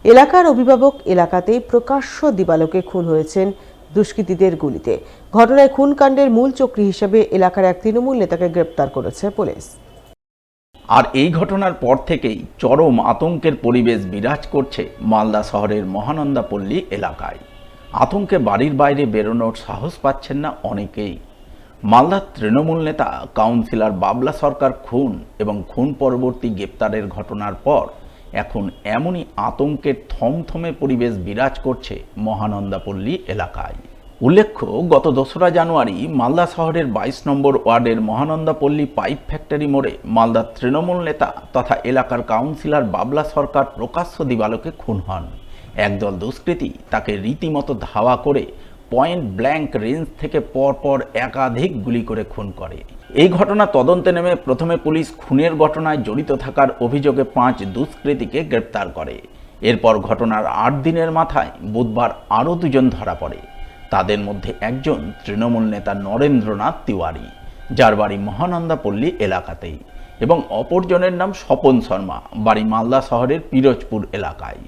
এলাকার অভিভাবক এলাকাতেই প্রকাশ্য দিবালোকে খুন হয়েছেন দুষ্কৃতীদের গুলিতে। ঘটনায় খুন কাণ্ডের মূল চক্রী হিসেবে এলাকার এক তৃণমূল নেতাকে গ্রেপ্তার করেছে পুলিশ। আর এই ঘটনার পর থেকেই চরম আতঙ্কের পরিবেশ বিরাজ করছে মালদা শহরের মহানন্দাপল্লী এলাকায়। আতঙ্কে বাড়ির বাইরে বেরোনোর সাহস পাচ্ছেন না অনেকেই। মালদার তৃণমূল নেতা কাউন্সিলর বাবলা সরকার খুন এবং খুন পরবর্তী গ্রেপ্তারের ঘটনার পর এখন এমনই আতঙ্কের থমথমে পরিবেশ বিরাজ করছে মহানন্দাপল্লী এলাকায়। উল্লেখ্য, গত 2রা জানুয়ারি মালদা শহরের 22 নম্বর ওয়ার্ডের মহানন্দাপল্লী পাইপ ফ্যাক্টরি মোড়ে মালদার তৃণমূল নেতা তথা এলাকার কাউন্সিলর বাবলা সরকার প্রকাশ্য দিবালোকে খুন হন। একদল দুষ্কৃতী তাকে রীতিমতো ধাওয়া করে পয়েন্ট ব্ল্যাঙ্ক রেঞ্জ থেকে পরপর একাধিক গুলি করে খুন করে। এই ঘটনা তদন্তে নেমে প্রথমে পুলিশ খুনের ঘটনায় জড়িত থাকার অভিযোগে 5 দুষ্কৃতীকে গ্রেপ্তার করে। এরপর ঘটনার 8 দিনের মাথায় বুধবার আরও 2 জন ধরা পড়ে। তাদের মধ্যে একজন তৃণমূল নেতা নরেন্দ্রনাথ তিওয়ারি, যার বাড়ি মহানন্দাপল্লী এলাকাতেই, এবং অপরজনের নাম স্বপন শর্মা, বাড়ি মালদা শহরের পিরোজপুর এলাকায়।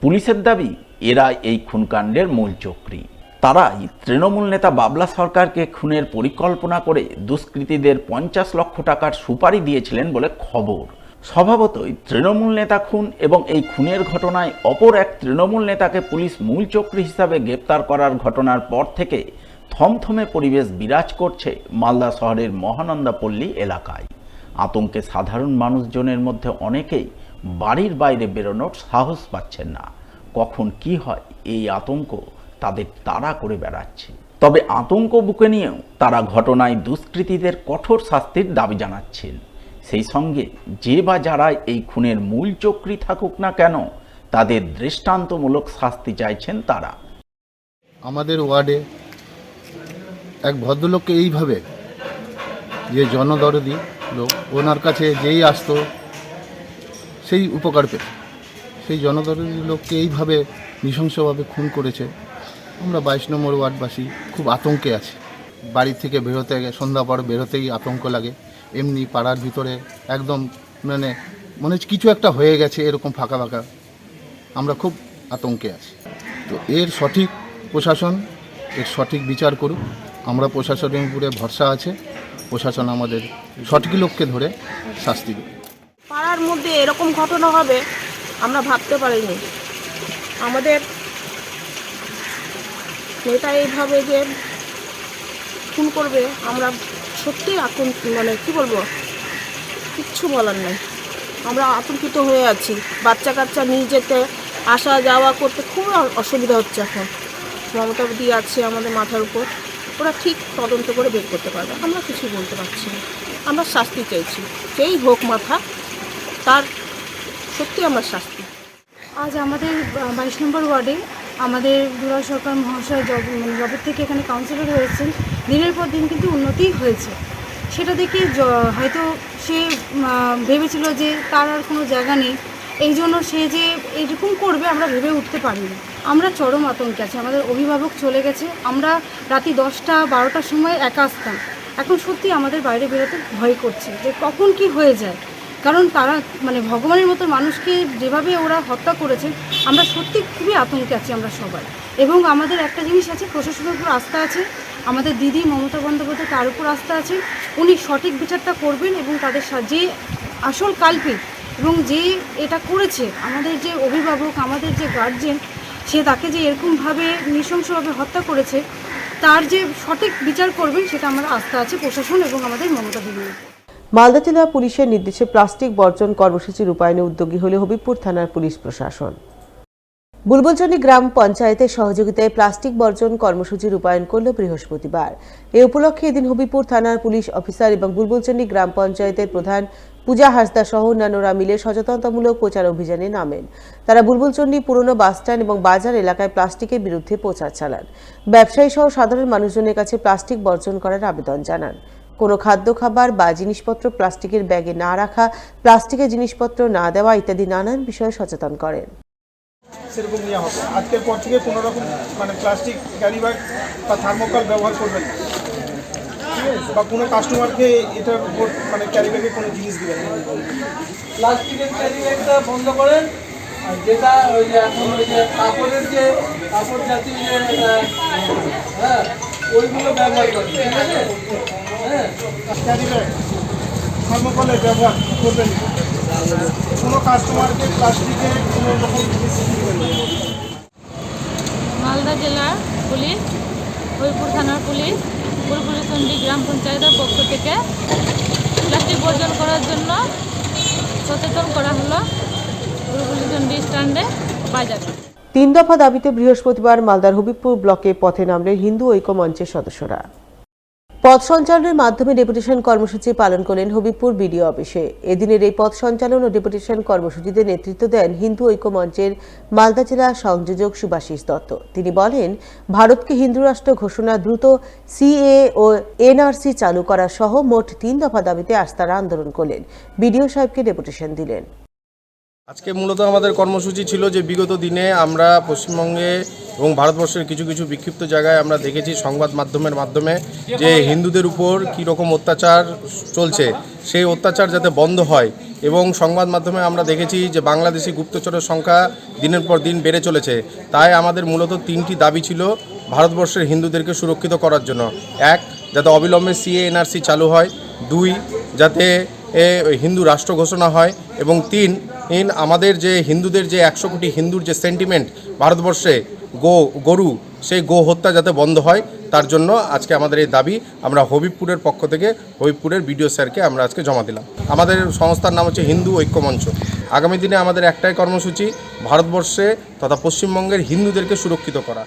পুলিশের দাবি এরা এই খুনকাণ্ডের মূল চক্রী। তারাই তৃণমূল নেতা বাবলা সরকারকে খুনের পরিকল্পনা করে দুষ্কৃতীদের 50 লক্ষ টাকার সুপারি দিয়েছিলেন বলে খবর। স্বভাবতই তৃণমূল নেতা খুন এবং এই খুনের ঘটনায় অপর এক তৃণমূল নেতাকে পুলিশ মূল চক্রী হিসাবে গ্রেপ্তার করার ঘটনার পর থেকে থমথমে পরিবেশ বিরাজ করছে মালদা শহরের মহানন্দাপল্লী এলাকায়। আতঙ্কে সাধারণ মানুষজনের মধ্যে অনেকেই বাড়ির বাইরে বেরোনোর সাহস পাচ্ছেন না। কখন কি হয় এই আতঙ্ক তাদের তাড়া করে বেড়াচ্ছে। তবে আতঙ্ক বুকে নিয়েও তারা ঘটনায় দুষ্কৃতীদের কঠোর শাস্তির দাবি জানাচ্ছেন। সেই সঙ্গে যে বা যারা এই খুনের মূল চক্রী থাকুক না কেন, তাদের দৃষ্টান্তমূলক শাস্তি চাইছেন তারা। আমাদের ওয়ার্ডে এক ভদ্রলোককে এইভাবে, যে জনদরদি লোক, ওনার কাছে যেই আসতো সেই উপকার পেত, সেই জনদরদি লোককে এইভাবে নৃশংসভাবে খুন করেছে। আমরা 22 নম্বর ওয়ার্ডবাসী খুব আতঙ্কে আছি। বাড়ি থেকে বেরোতে, সন্ধ্যা পর বেরোতেই আতঙ্ক লাগে। এমনি পাড়ার ভিতরে একদম মনে হচ্ছে কিছু একটা হয়ে গেছে, এরকম ফাঁকা ফাঁকা। আমরা খুব আতঙ্কে আছি। তো এর সঠিক প্রশাসন এর সঠিক বিচার করুক। আমরা প্রশাসনের উপরে ভরসা আছে, প্রশাসন আমাদের সঠিক লোককে ধরে শাস্তি দেবে। পাড়ার মধ্যে এরকম ঘটনা হবে আমরা ভাবতে পারিনি। আমাদের নেতা এইভাবে যে খুন করবে, আমরা সত্যি কি বলবো, কিচ্ছু বলার নেই। আমরা আতঙ্কিত হয়ে আছি। বাচ্চা কাচ্চা নিয়ে যেতে আসা যাওয়া করতে খুব অসুবিধা হচ্ছে। এখন মমতা দি আছে আমাদের মাথার উপর, ওরা ঠিক তদন্ত করে বের করতে পারবে। আমরা কিছু বলতে পারছি না। আমরা শাস্তি চাইছি, যেই হোক মাথা তার, সত্যি আমরা শাস্তি। আজ আমাদের 22 নম্বর ওয়ার্ডে আমাদের দুলাল সরকার মহাশয় জবের থেকে এখানে কাউন্সিলর হয়েছেন। দিনের পর দিন কিন্তু উন্নতিই হয়েছে। সেটা দেখে হয়তো সে ভেবেছিল যে তার আর কোনো জায়গা নেই, এই জন্য সে যে এরকম করবে আমরা ভেবে উঠতে পারিনি। আমরা চরম আতঙ্কে আছি। আমাদের অভিভাবক চলে গেছে। আমরা রাতে 10টা 12টার সময় একা আসতাম। এখন সত্যি আমাদের বাইরে বেরোতে ভয় করছে যে কখন কি হয়ে যায়। কারণ তারা ভগবানের মতো মানুষকে যেভাবে ওরা হত্যা করেছে, আমরা সত্যি খুবই আতঙ্কে আছি আমরা সবাই। এবং আমাদের একটা জিনিস আছে, প্রশাসনের উপর আস্থা আছে, আমাদের দিদি মমতা বন্দ্যোপাধ্যায় তার উপর আস্থা আছে। উনি সঠিক বিচারটা করবেন এবং তাদের যে আসল কালপিট এবং যে এটা করেছে, আমাদের যে অভিভাবক, আমাদের যে গার্জেন, সে তাকে যে এরকমভাবে নৃশংসভাবে হত্যা করেছে, তার যে সঠিক বিচার করবেন সেটা আমার আস্থা আছে প্রশাসন এবং আমাদের মমতা দিদির। মালদা জেলা পুলিশের নির্দেশে প্লাস্টিক বর্জন কর্মসূচি রূপায়ণে উদ্যোগী হল হবিবপুর থানার পুলিশ প্রশাসন। বুলবুলচন্ডী গ্রাম পঞ্চায়েতের সহযোগিতায় প্লাস্টিক বর্জন কর্মসূচি রূপায়ণ করল বৃহস্পতিবার। এ উপলক্ষে এদিন হবিবপুর থানার পুলিশ অফিসার এবং বুলবুলচন্ডী গ্রাম পঞ্চায়েতের প্রধান পূজা হাসদা সহ অন্যান্যরা মিলে সচেতনতামূলক প্রচার অভিযানে নামেন। তারা বুলবুলচন্ডী পুরনো বাসস্ট্যান্ড এবং বাজার এলাকায় প্লাস্টিকের বিরুদ্ধে প্রচার চালান। ব্যবসায়ী সহ সাধারণ মানুষজনের কাছে প্লাস্টিক বর্জন করার আবেদন জানান। কোনো খাদ্য খাবার বা জিনিসপত্র প্লাস্টিকের ব্যাগে না রাখা, প্লাস্টিকের জিনিসপত্র না দেওয়া ইত্যাদি নানান বিষয়ে সচেতন করেন। সেরকম নেওয়া হবে। আজকের পর থেকে কোনো রকম প্লাস্টিক ক্যারি ব্যাগ বা থার্মোকল ব্যবহার করবেন না, বা কোনো কাস্টমারকে এটার উপর ক্যারি ব্যাগে কোনো জিনিস দেবেন না। প্লাস্টিকের ক্যারি ব্যাগটা বন্ধ করেন, আর যেটা ওই যে এখন ওই যে কাপড়ের যে কাপড় জাতীয় যে হ্যাঁ ওইগুলো ব্যবহার করবে, ঠিক আছে? হ্যাঁ, ক্যারি ব্যাগ থার্মোকলের ব্যবহার করবেন না। কোনো কাস্টমারকে প্লাস্টিকের কোনো রকম জিনিস দিবেন না। মালদা জেলার পুলিশ, হরিপুর থানার পুলিশ, বুলবুলিচন্ডী গ্রাম পঞ্চায়েতের পক্ষ থেকে প্লাস্টিক বর্জন করার জন্য সচেতন করা হলো বুলবুলিচন্ডী স্ট্যান্ডে বাজারে। 3 দফা দাবিতে বৃহস্পতিবার মালদার হবিবপুর ব্লকে পথে নামলেন হিন্দু ঐক্য মঞ্চের সদস্যরা। পথ সঞ্চালনের মাধ্যমে ডেপুটেশন কর্মসূচি পালন করলেন হবিবপুর বিডিও অফিসে। এদিনের এই পথ সঞ্চালন ও ডেপুটেশন কর্মসূচিতে নেতৃত্ব দেন হিন্দু ঐক্য মঞ্চের মালদা জেলা সংযোজক সুভাষিস দত্ত। তিনি বলেন, ভারতকে হিন্দু রাষ্ট্র ঘোষণা, দ্রুত সিএ ও এনআরসি চালু করা সহ মোট 3 দফা দাবিতে আজ তারা আন্দোলন করলেন। বিডিও সাহেবকে ডেপুটেশন দিলেন। আজকে মূলত আমাদের কর্মসূচি ছিল যে বিগত দিনে আমরা পশ্চিমবঙ্গে এবং ভারতবর্ষের কিছু কিছু বিক্ষিপ্ত জায়গায় আমরা দেখেছি সংবাদ মাধ্যমের মাধ্যমে যে হিন্দুদের উপর কী রকম অত্যাচার চলছে, সেই অত্যাচার যাতে বন্ধ হয়। এবং সংবাদ মাধ্যমে আমরা দেখেছি যে বাংলাদেশি গুপ্তচরের সংখ্যা দিনের পর দিন বেড়ে চলেছে। তাই আমাদের মূলত 3টি দাবি ছিল ভারতবর্ষের হিন্দুদেরকে সুরক্ষিত করার জন্য। 1, যাতে অবিলম্বে সিএ এনআরসি চালু হয়। 2, যাতে হিন্দু রাষ্ট্র ঘোষণা হয়। এবং 3, আমাদের যে হিন্দুদের যে 100 কোটি হিন্দুর যে সেন্টিমেন্ট ভারতবর্ষে গরু, সেই গো হত্যা যাতে বন্ধ হয়, তার জন্য আজকে আমাদের এই দাবি আমরা হবিবপুরের পক্ষ থেকে হবিবপুরের বিডিও স্যারকে আমরা আজকে জমা দিলাম। আমাদের সংস্থার নাম হচ্ছে হিন্দু ঐক্য মঞ্চ। আগামী দিনে আমাদের একটাই কর্মসূচি, ভারতবর্ষে তথা পশ্চিমবঙ্গের হিন্দুদেরকে সুরক্ষিত করা।